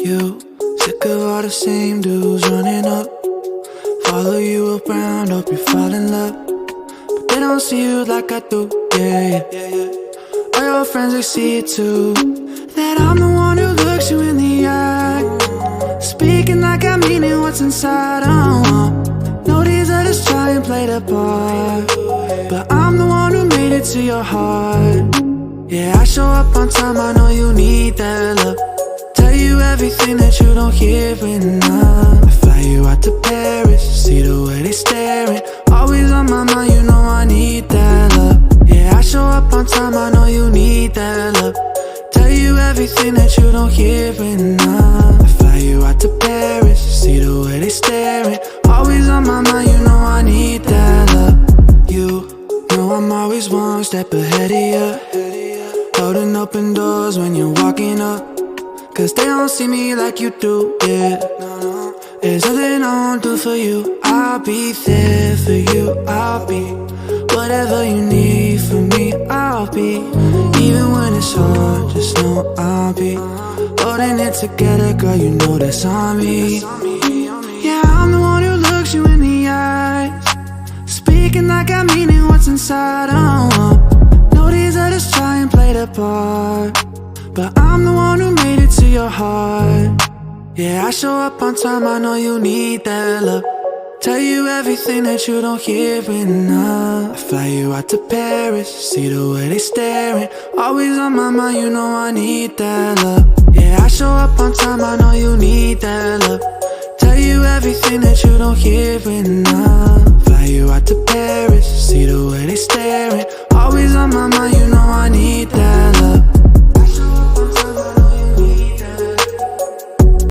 You, sick of all the same dudes running up. Follow you around, hope you fall in love. But they don't see you like I do, yeah. All your friends, they see it too, that I'm the one who looks you in the eye, speaking like I mean it, what's inside. No, these others try and play the part, but I'm the one who made it to your heart. Yeah, I show up on time, I know you need that love. Tell you everything that you don't hear enough. I fly you out to Paris, see the way they staring. Always on my mind, you know I need that love. Yeah, I show up on time, I know you need that love. Tell you everything that you don't hear enough. I fly you out to Paris, see the way they staring. Always on my mind, you know I need that love. You know I'm always one step ahead of you, holding open doors when you're walking up, cause they don't see me like you do, yeah. There's nothing I won't do for you. I'll be there for you. I'll be whatever you need from me. I'll be, even when it's hard, just know I'll be holding it together, girl, you know that's on me. Yeah, I'm the one who looks you in the eyes, speaking like I mean it, what's inside. No, these others try and play the part, but I'm the one who made it to your heart. Yeah, I show up on time, I know you need that love. Tell you everything that you don't hear enough. I fly you out to Paris, see the way they staring. Always on my mind, you know I need that love. Yeah, I show up on time, I know you need that love. Tell you everything that you don't hear enough. Fly you out to Paris, see the way they staring. Always on my mind, you know I need that love.